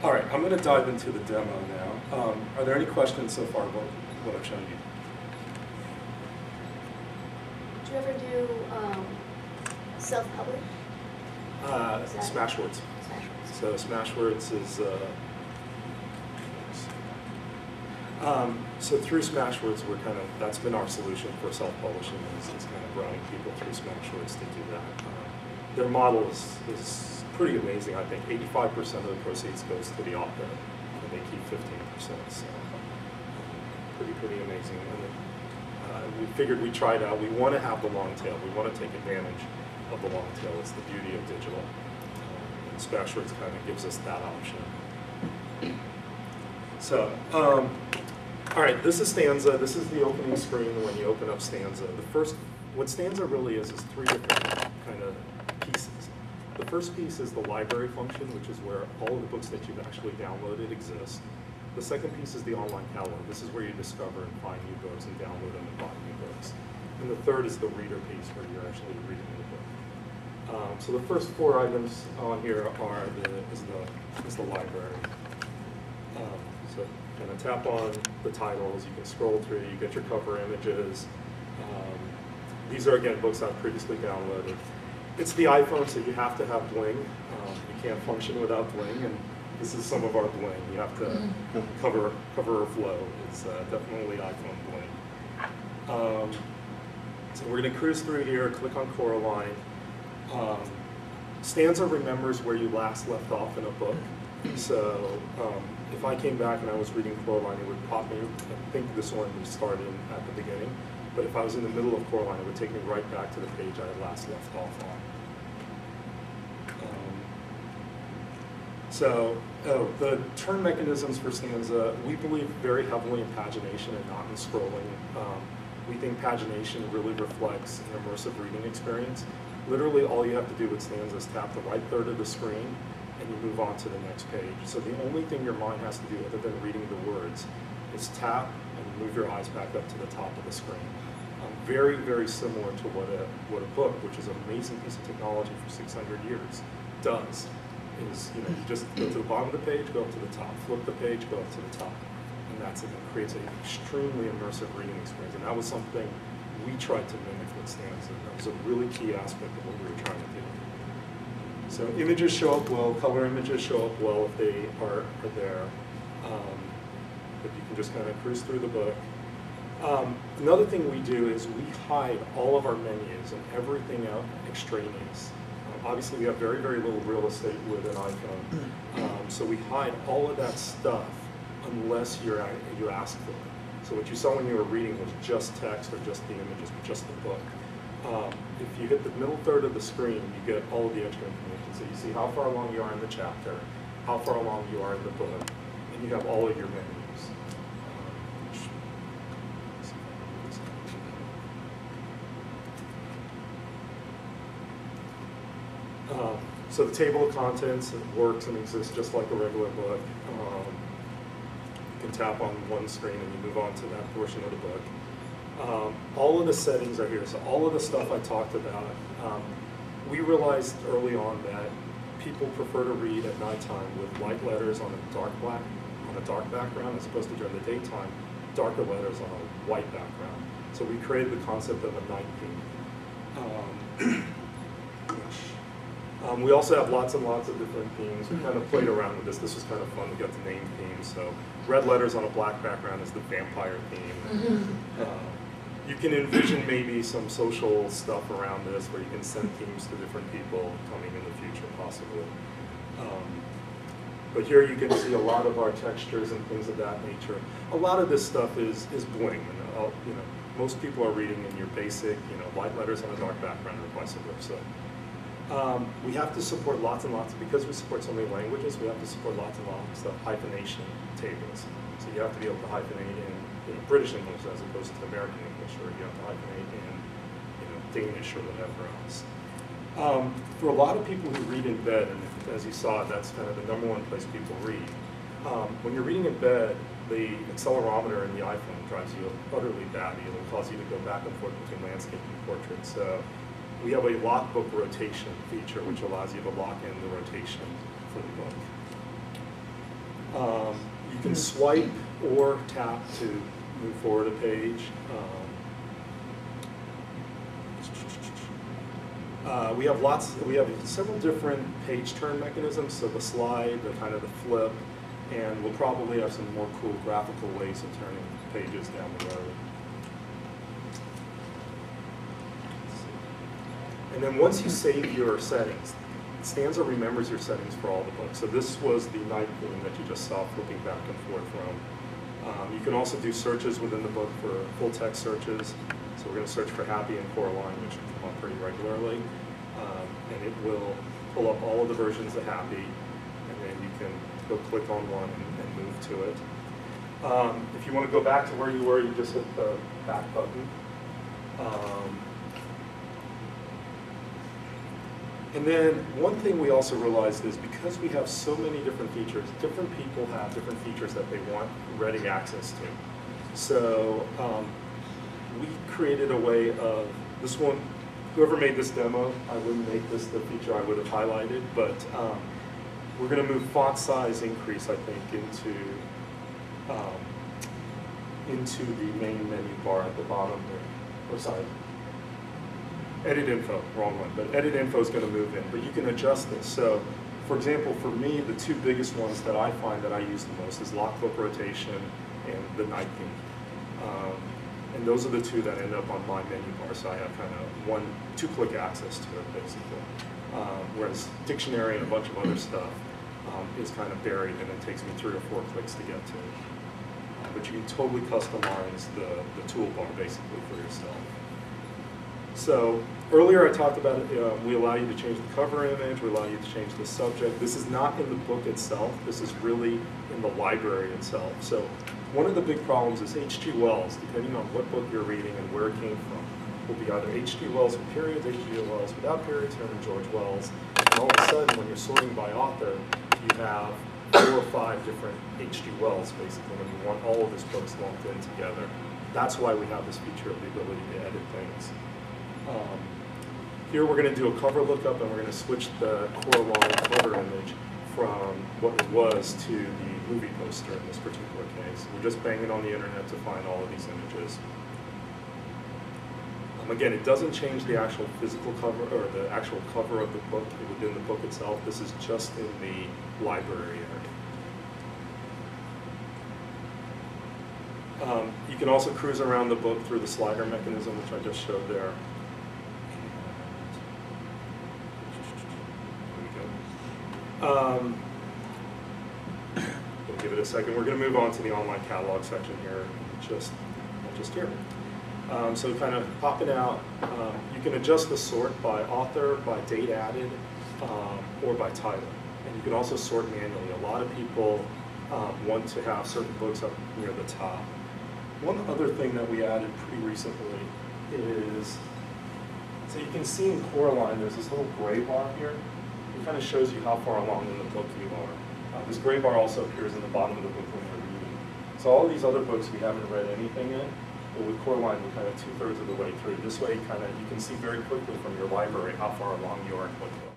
All right, I'm going to dive into the demo now. Are there any questions so far about what I've shown you? Do you ever do self-publish? Smashwords. Smashwords. So Smashwords is, so through Smashwords, that's been our solution for self-publishing, is kind of routing people through Smashwords to do that. Their model is pretty amazing, I think. 85% of the proceeds goes to the author, and they keep 15%, so pretty amazing. And we figured we'd try it out. We want to have the long tail. We want to take advantage of the long tail. It's the beauty of digital. And Smashwords kind of gives us that option. So, all right, this is Stanza. This is the opening screen when you open up Stanza. What Stanza really is three different kind of pieces. The first piece is the library function, which is where all of the books that you've actually downloaded exist. The second piece is the online catalog. This is where you discover and find new books and download them and buy new books. And the third is the reader piece, where you're actually reading the book. So the first four items on here is the library. So kind of tap on the titles, you can scroll through, you get your cover images. These are, again, books I've previously downloaded. It's the iPhone, so you have to have bling. You can't function without bling, and this is some of our bling. You have to cover or flow. It's definitely iPhone bling. So we're going to cruise through here, click on Coraline. Stanza remembers where you last left off in a book. So if I came back and I was reading Coraline, it would pop me. I think this one started at the beginning. But if I was in the middle of Coraline, it would take me right back to the page I had last left off on. The turn mechanisms for Stanza, we believe very heavily in pagination and not in scrolling. We think pagination really reflects an immersive reading experience. Literally, all you have to do with Stanza is tap the right third of the screen, and you move on to the next page. So the only thing your mind has to do, other than reading the words, is tap and move your eyes back up to the top of the screen. Very, very similar to what a book, which is an amazing piece of technology for 600 years, does. You just go to the bottom of the page, go up to the top, flip the page, go up to the top, and that's it. It creates an extremely immersive reading experience, and that was something we tried to mimic with Stanza. That was a really key aspect of what we were trying to do. So images show up well, color images show up well if they are there, but you can just kind of cruise through the book. Another thing we do is we hide all of our menus and everything out extraneous. Obviously, we have very, very little real estate with an iPhone, so we hide all of that stuff unless you ask for it. So what you saw when you were reading was just text or just the images, just the book. If you hit the middle third of the screen, you get all of the extra information. So you see how far along you are in the chapter, how far along you are in the book, and you have all of your menus. So the table of contents, it works and exists just like a regular book. You can tap on one screen and you move on to that portion of the book. All of the settings are here. So all of the stuff I talked about, we realized early on that people prefer to read at nighttime with white letters on a dark background, as opposed to during the daytime, darker letters on a white background. So we created the concept of a night theme. We also have lots and lots of different themes. We kind of played around with this. This was kind of fun. We got to name themes. So red letters on a black background is the vampire theme. You can envision maybe some social stuff around this where you can send themes to different people coming in the future, possibly. But here you can see a lot of our textures and things of that nature. A lot of this stuff is bling. And, most people are reading in your basic, white letters on a dark background or vice versa. We have to support lots and lots, because we support so many languages, we have to support lots and lots of hyphenation tables. So you have to be able to hyphenate in British English as opposed to American English, or you have to hyphenate in Danish or whatever else. For a lot of people who read in bed, and as you saw, that's kind of the #1 place people read. When you're reading in bed, the accelerometer in the iPhone drives you utterly batty. It'll cause you to go back and forth between landscape and portrait. So we have a lockbook rotation feature, which allows you to lock in the rotation for the book. can swipe or tap to move forward a page. We have several different page turn mechanisms, so the slide, the kind of the flip, and we'll probably have some more cool graphical ways of turning pages down the road. And then once you save your settings, Stanza remembers your settings for all the books. So this was the night theme that you just saw flipping back and forth from. You can also do searches within the book for full text searches. So we're going to search for Happy and Coraline, which will come up pretty regularly. And it will pull up all of the versions of Happy, and then you can go click on one and move to it. If you want to go back to where you were, you just hit the back button. And then one thing we also realized is because we have so many different features, different people have different features that they want ready access to. So we created a way of, this one, whoever made this demo, I wouldn't make this the feature I would have highlighted, but we're going to move font size increase, I think, into the main menu bar at the bottom there. Or sorry, edit info, wrong one, but edit info is going to move in, but you can adjust this. So, for example, for me, the two biggest ones that I find that I use the most is lockbook rotation and the night theme. And those are the two that end up on my menu bar, so I have kind of two-click access to it, basically. Whereas dictionary and a bunch of other stuff is kind of buried, and it takes me 3 or 4 clicks to get to it. But you can totally customize the toolbar, basically, for yourself. So earlier I talked about we allow you to change the cover image, we allow you to change the subject. This is not in the book itself, this is really in the library itself. So one of the big problems is H.G. Wells, depending on what book you're reading and where it came from, will be either H.G. Wells with periods, H.G. Wells without periods, or George Wells. And all of a sudden, when you're sorting by author, you have 4 or 5 different H.G. Wells, basically, when you want all of his books lumped in together. That's why we have this feature of the ability to edit things. Here we're going to do a cover lookup, and we're going to switch the Coraline cover image from what it was to the movie poster in this particular case. We're just banging on the internet to find all of these images. Again, it doesn't change the actual physical cover, or the actual cover of the book within the book itself. This is just in the library area. You can also cruise around the book through the slider mechanism, which I just showed there. We'll give it a second. We're going to move on to the online catalog section here, just here. So kind of popping out, you can adjust the sort by author, by date added, or by title. And you can also sort manually. A lot of people want to have certain books up near the top. One other thing that we added pretty recently is, so you can see in Coraline, there's this little gray bar here. It kind of shows you how far along in the book you are. This gray bar also appears in the bottom of the book when you're reading. So all these other books we haven't read anything in, but with Coraline we're kind of 2/3 of the way through. This way you can see very quickly from your library how far along you are in what book.